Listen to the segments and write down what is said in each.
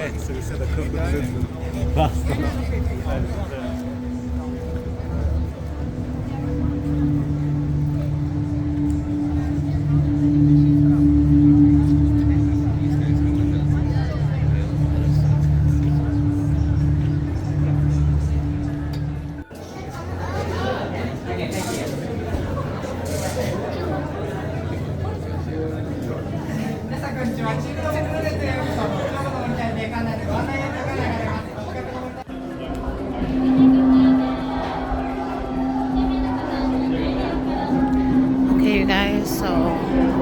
penso che sia d'accordo con te. Basta. Okay, you guys, so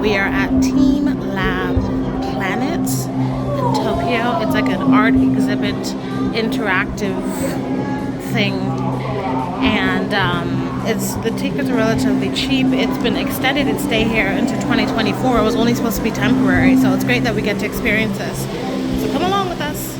we are at teamLAB Planet in Tokyo. It's like an art exhibit, interactive thing, and the tickets are relatively cheap. It's been extended its stay here into 2024. It was only supposed to be temporary, so it's great that we get to experience this. So come along with us.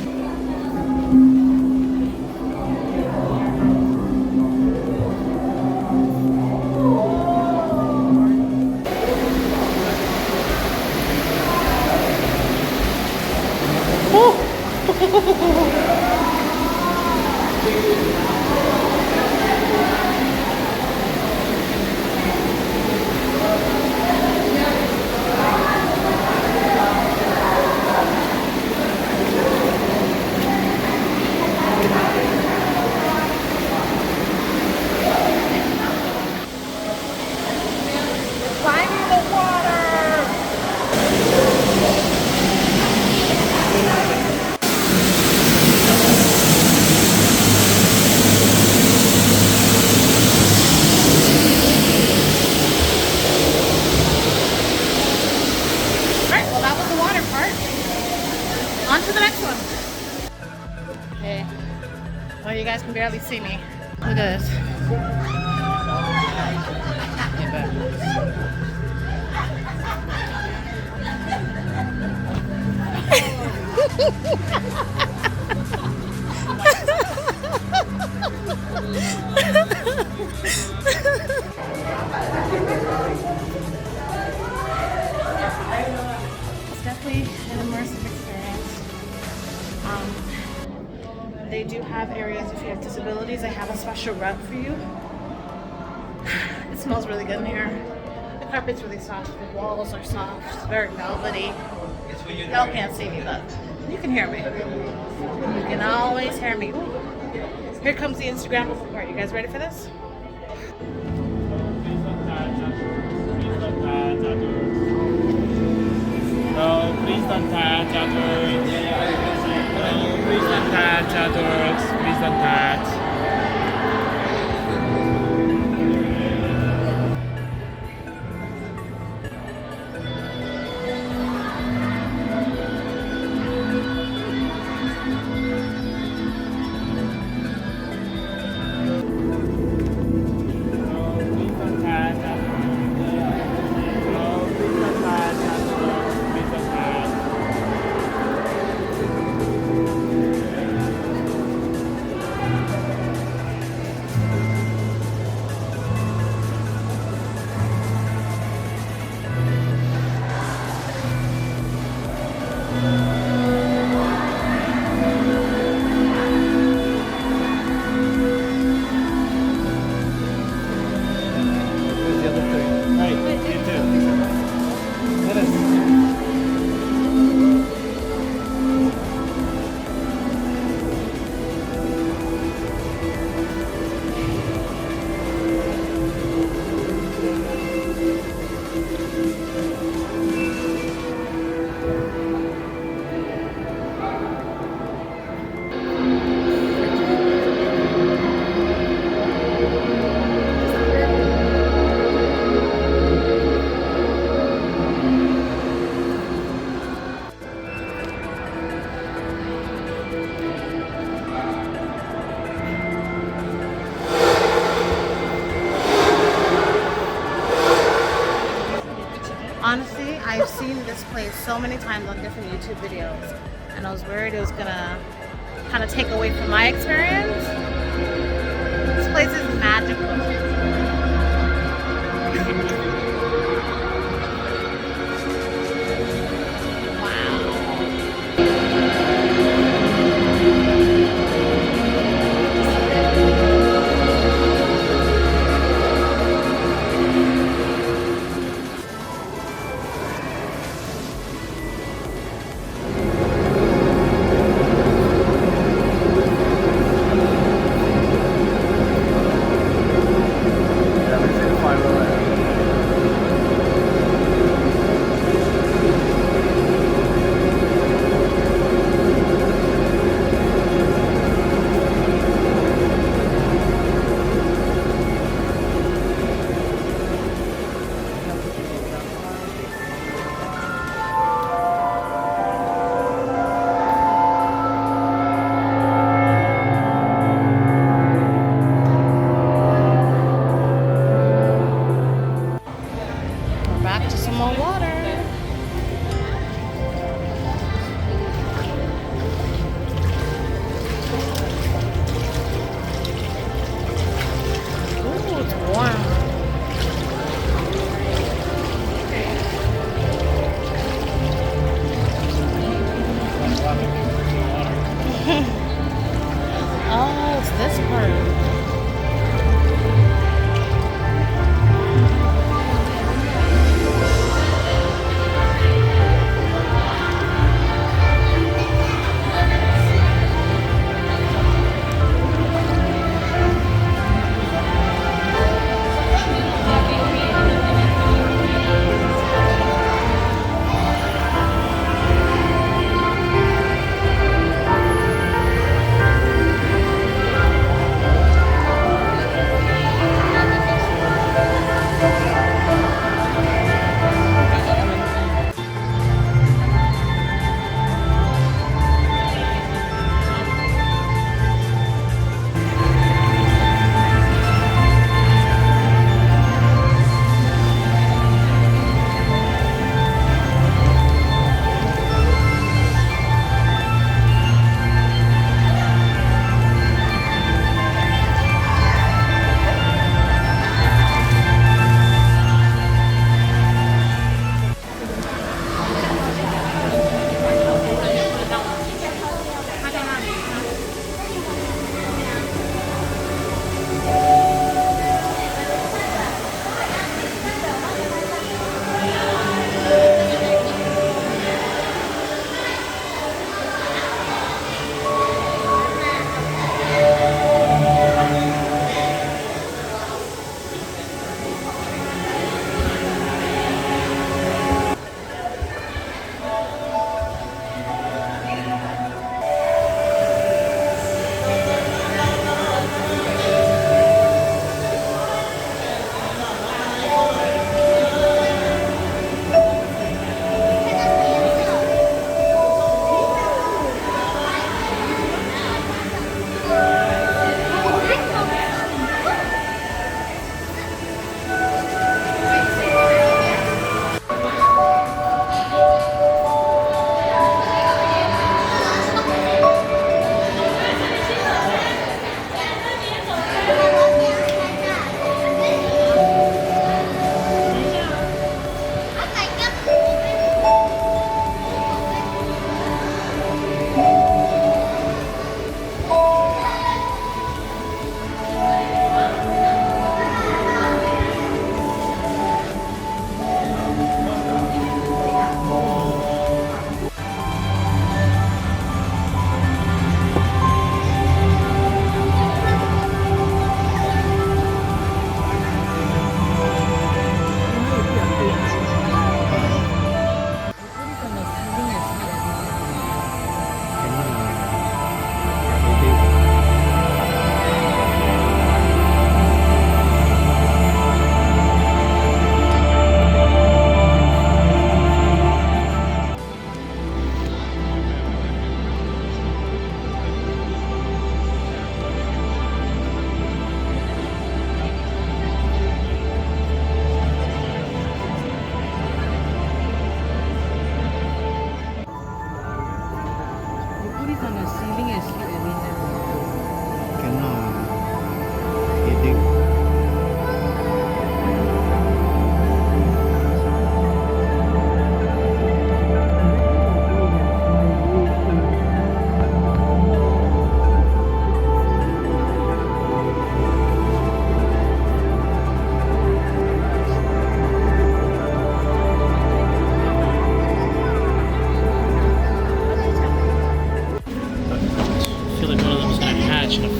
On to the next one. Okay. Oh, you guys can barely see me. Look at this. It's definitely an immersive experience. They do have areas if you have disabilities. They have a special rug for you. It smells really good in here. The carpet's really soft. The walls are soft. It's very velvety. Y'all can't see me, but you can hear me. You can always hear me. Here comes the Instagrammable part. You guys ready for this? No, please don't touch adults. No, please don't touch adults. Please don't touch. Honestly, I've seen this place so many times on different YouTube videos, and I was worried it was gonna kind of take away from my experience. This place is magical. Wow. Some more water. Ooh, it's warm. Oh, it's this part.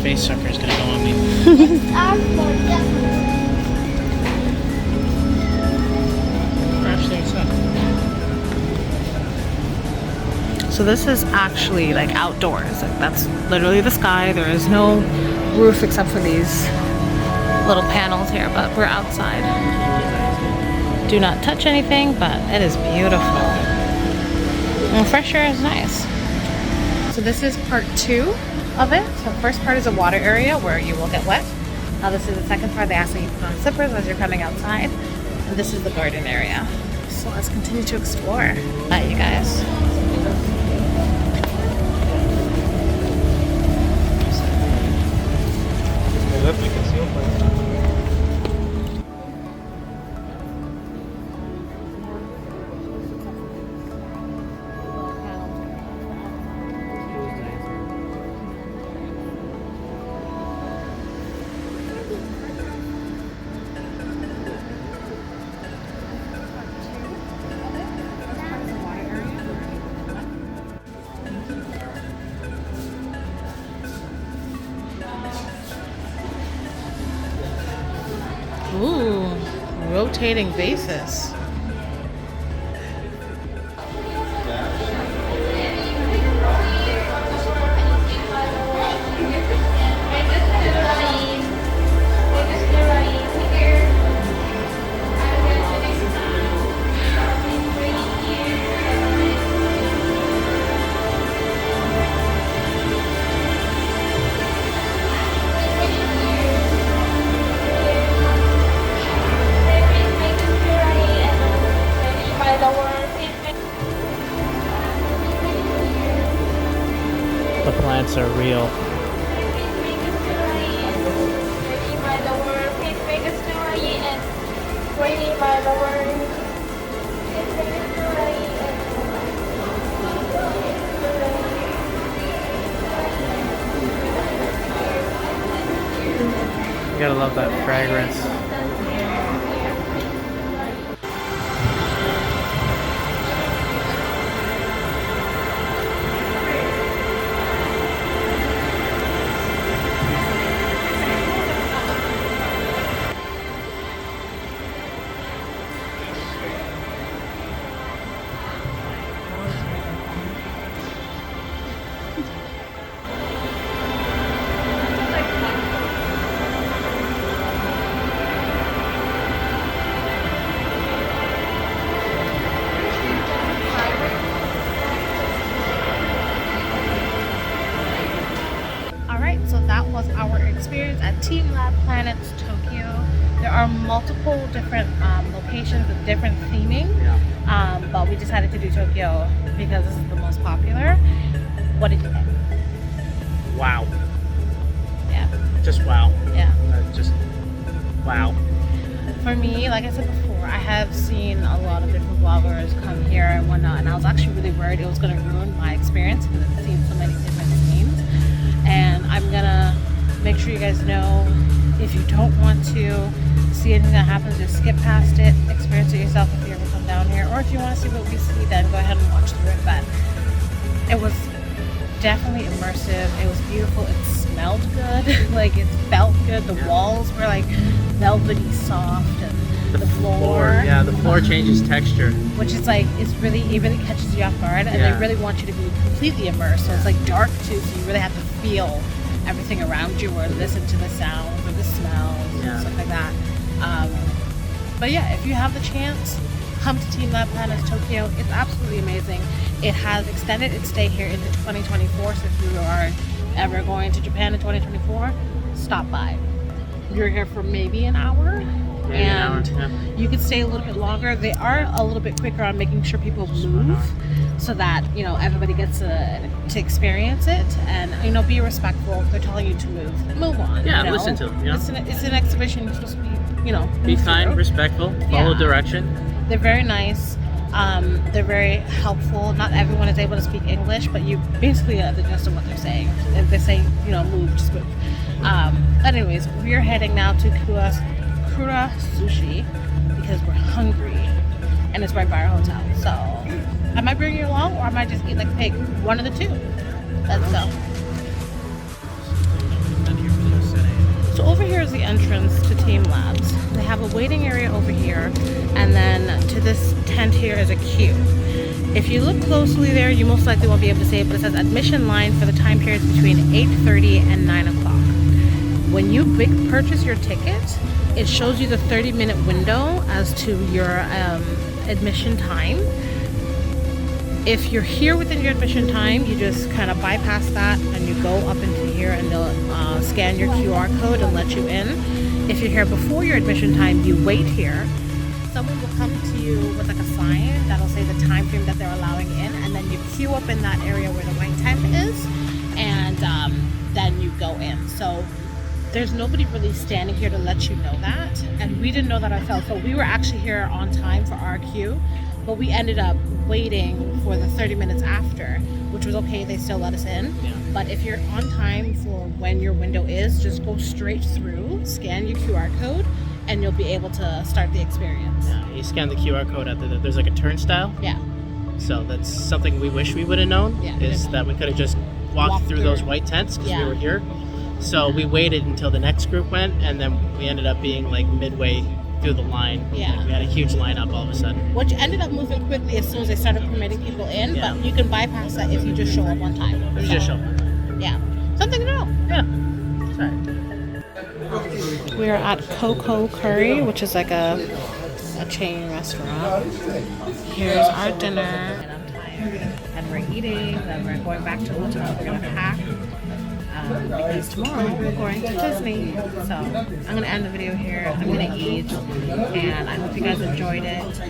face sucker is gonna go on me. Actually, it's not. So this is actually like outdoors. Like that's literally the sky. There is no roof except for these little panels here, but we're outside. Do not touch anything, but it is beautiful. And the fresh air is nice. So this is part 2 of it. So the first part is a water area where you will get wet. Now this is the second part. They ask that you put on slippers as you're coming outside. And this is the garden area. let's continue to explore. Bye, you guys. Ooh, rotating bases. The plants are real. You gotta love that fragrance. So that was our experience at teamLAB Planets Tokyo. There are multiple different locations with different theming, but we decided to do Tokyo because this is the most popular. What did you think? Wow. Yeah. Just wow. Yeah. Just wow. For me, like I said before, I have seen a lot of different vloggers come here and whatnot, and I was actually really worried it was going to ruin my experience because I've seen so many different scenes. And I'm gonna make sure you guys know, if you don't want to see anything that happens, just skip past it, experience it yourself if you ever come down here, or if you want to see what we see, then go ahead and watch through it. But it was definitely immersive. It was beautiful. It smelled good. Like, it felt good. The walls were like velvety soft, and the floor. Yeah, the floor changes texture. Which is like, it really catches you off guard, and they really want you to be completely immersed. So it's like dark too, so you really have to feel everything around you, or listen to the sounds or the smells and stuff like that. But yeah, if you have the chance, come to teamLAB Planets Tokyo. It's absolutely amazing. It has extended its stay here into 2024, so if you are ever going to Japan in 2024, stop by. You're here for maybe an hour. You could stay a little bit longer. They are a little bit quicker on making sure people move, so that, you know, everybody gets to experience it, and, you know, be respectful. If they're telling you to move on. Yeah, you know? listen to them. You know? It's an exhibition. You're supposed to be, you know, be kind, respectful, follow direction. They're very nice. They're very helpful. Not everyone is able to speak English, but you basically have the gist of what they're saying. If they say, you know, move, just move. Anyways, we're heading now to Kura Sushi because we're hungry, and it's right by our hotel. So I might bring you along, or I might just eat like a pig. One of the two. Let's go. So over here is the entrance to teamLABs. They have a waiting area over here, and then to this tent here is a queue. If you look closely there, you most likely won't be able to see it, but it says admission line for the time periods between 8:30 and 9 o'clock. When you purchase your ticket, it shows you the 30-minute window as to your admission time. If you're here within your admission time, you just kind of bypass that and you go up into here, and they'll scan your QR code and let you in. If you're here before your admission time, you wait here. Someone will come to you with like a sign say the time frame that they're allowing in, and then you queue up in that area where the white tent is, and then you go in. So there's nobody really standing here to let you know that, and we didn't know that ourselves. So we were actually here on time for our queue, but we ended up waiting for the 30 minutes after, which was okay. They still let us in. Yeah. But if you're on time for when your window is, just go straight through, scan your QR code, and you'll be able to start the experience. Yeah, you scan the QR code at there's like a turnstile. Yeah. So that's something we wish we would have known, Yeah. is that we could have just walked through those white tents because we were here. So we waited until the next group went, and then we ended up being like midway through the line. Yeah. Like, we had a huge lineup all of a sudden. Which ended up moving quickly as soon as they started permitting people in, Yeah. but you can bypass that if you just show up on time. You just show up. Yeah. Something to know. Yeah. Sorry. We're at Coco Curry, which is like a chain restaurant. Here's our dinner. And I'm tired. And we're eating, then we're going back to the hotel. We're going to pack. Because tomorrow we're going to Disney. So I'm going to end the video here. I'm going to eat. And I hope you guys enjoyed it.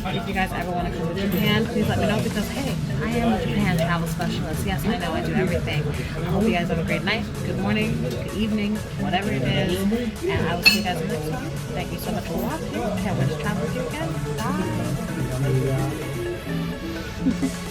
If you guys ever want to come to Japan, please let me know, because hey, I am a Japan travel specialist. Yes, I know, I do everything. I hope you guys have a great night, good morning, good evening, whatever it is. And I will see you guys next time. Thank you so much for watching. Can't wait to travel with you again. Bye.